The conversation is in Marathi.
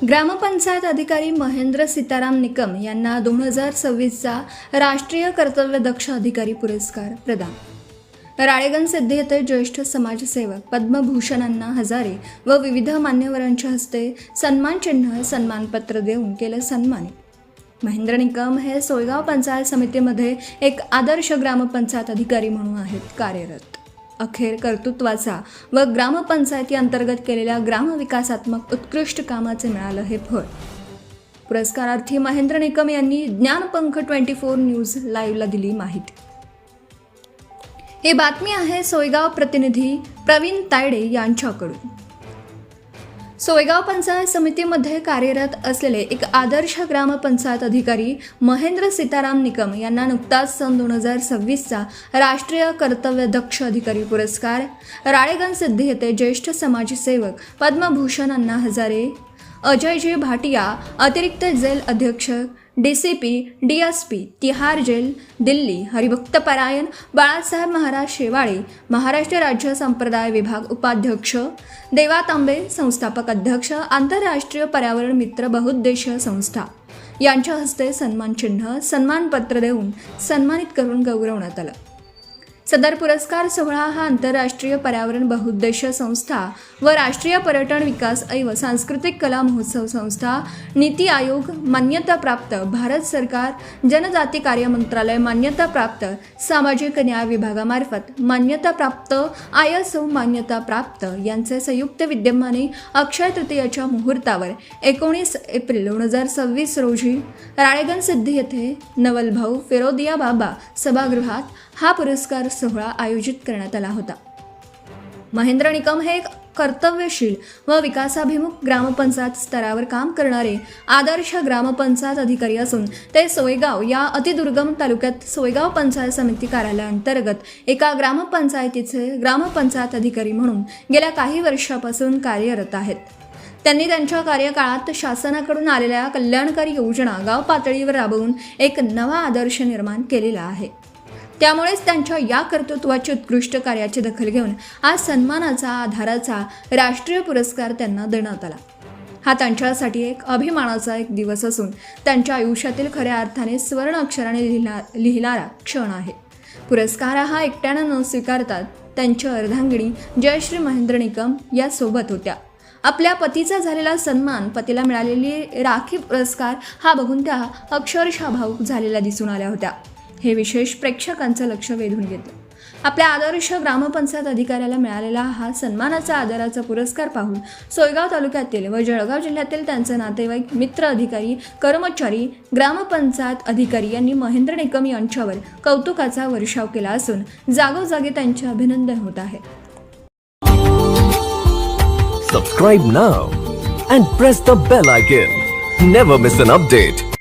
ग्रामपंचायत अधिकारी महेंद्र सीताराम निकम यांना 2026चा राष्ट्रीय कर्तव्यदक्ष अधिकारी पुरस्कार प्रदान. राळेगण सिद्धी येथे ज्येष्ठ समाजसेवक पद्मभूषण अण्णा हजारे व विविध मान्यवरांच्या हस्ते सन्मान चिन्ह सन्मानपत्र देऊन केलं सन्मानित. महेंद्र निकम हे सोयगाव पंचायत समितीमध्ये एक आदर्श ग्रामपंचायत अधिकारी म्हणून आहेत कार्यरत. अखेर कर्तृत्वाचा व ग्रामपंचायती अंतर्गत केलेल्या ग्रामविकासात्मक उत्कृष्ट कामाचे मिळालं हे फळ. पुरस्कारार्थी महेंद्र निकम यांनी ज्ञानपंख 24 न्यूज लाईव्हला दिली माहिती. ही बातमी आहे सोयगाव प्रतिनिधी प्रवीण तायडे यांच्याकडून. सोयगाव पंचायत समितीमध्ये कार्यरत असलेले एक आदर्श ग्रामपंचायत अधिकारी महेंद्र सीताराम निकम यांना नुकताच सन 2026चा राष्ट्रीय कर्तव्यदक्ष अधिकारी पुरस्कार राळेगण सिद्धी येथे ज्येष्ठ समाजसेवक पद्मभूषण अण्णा हजारे, अजयजी भाटिया, अतिरिक्त जेल अधीक्षक DCP, DSP, Tihar jail Delhi, हरिभक्तपरायण बाळासाहेब महाराज शेवाळे, महाराष्ट्र राज्य संप्रदाय विभाग उपाध्यक्ष देवा तांबे, संस्थापक अध्यक्ष आंतरराष्ट्रीय पर्यावरण मित्र बहुउद्देशीय संस्था यांच्या हस्ते सन्मान चिन्ह सन्मानपत्र देऊन सन्मानित करून गौरवण्यात आलं. सदर पुरस्कार सोहळा हा आंतरराष्ट्रीय पर्यावरण बहुउद्देशीय संस्था व राष्ट्रीय पर्यटन विकास व सांस्कृतिक कला महोत्सव संस्था, नीती आयोग मान्यताप्राप्त, भारत सरकार जनजाती कार्य मंत्रालय मान्यताप्राप्त, सामाजिक न्याय विभागामार्फत मान्यताप्राप्त, ISO मान्यताप्राप्त यांचे संयुक्त विद्यमाने अक्षय तृतीयाच्या मुहूर्तावर 19 एप्रिल 2026 रोजी राळेगण सिद्धी येथे नवलभाऊ फिरोदिया बाबा सभागृहात हा पुरस्कार सोहळा आयोजित करण्यात आला होता. महेंद्र निकम हे एक कर्तव्यशील व विकासाभिमुख ग्रामपंचायत स्तरावर काम करणारे आदर्श ग्रामपंचायत अधिकारी असून ते सोयगाव या अतिदुर्गम तालुक्यात सोयगाव पंचायत समिती कार्यालयाअंतर्गत एका ग्रामपंचायतीचे ग्रामपंचायत अधिकारी म्हणून गेल्या काही वर्षापासून कार्यरत आहेत. त्यांनी त्यांच्या कार्यकाळात शासनाकडून आलेल्या कल्याणकारी योजना गाव पातळीवर राबवून एक नवा आदर्श निर्माण केलेला आहे. त्यामुळेच त्यांच्या या कर्तृत्वाची उत्कृष्ट कार्याची दखल घेऊन आज सन्मानाचा आधाराचा राष्ट्रीय पुरस्कार त्यांना देण्यात आला. हा त्यांच्यासाठी एक अभिमानाचा एक दिवस असून त्यांच्या आयुष्यातील खऱ्या अर्थाने स्वर्ण अक्षराने लिहिणारा क्षण आहे. पुरस्कार हा एकट्यानं न स्वीकारतात त्यांच्या अर्धांगिनी जयश्री महेंद्र निकम या सोबत होत्या. आपल्या पतीचा झालेला सन्मान, पतीला मिळालेली राखी पुरस्कार हा बघून त्या अक्षरशः भावूक झालेल्या दिसून आल्या होत्या. हे विशेष प्रेक्षकांचं लक्ष वेधून घेतलं. आपल्या आदर्श ग्रामपंचायत अधिकाऱ्याला मिळालेला हा सन्मानाचा आदराचा पुरस्कार पाहून सोयगाव तालुक्यातील व जळगाव जिल्ह्यातील त्यांचे नातेवाईक, मित्र अधिकारी, कर्मचारी, ग्रामपंचायत अधिकारी यांनी महेंद्र निकम यांच्यावर कौतुकाचा वर्षाव केला असून जागोजागी त्यांचे अभिनंदन होत आहे. Subscribe now and press the bell icon. Never miss an update.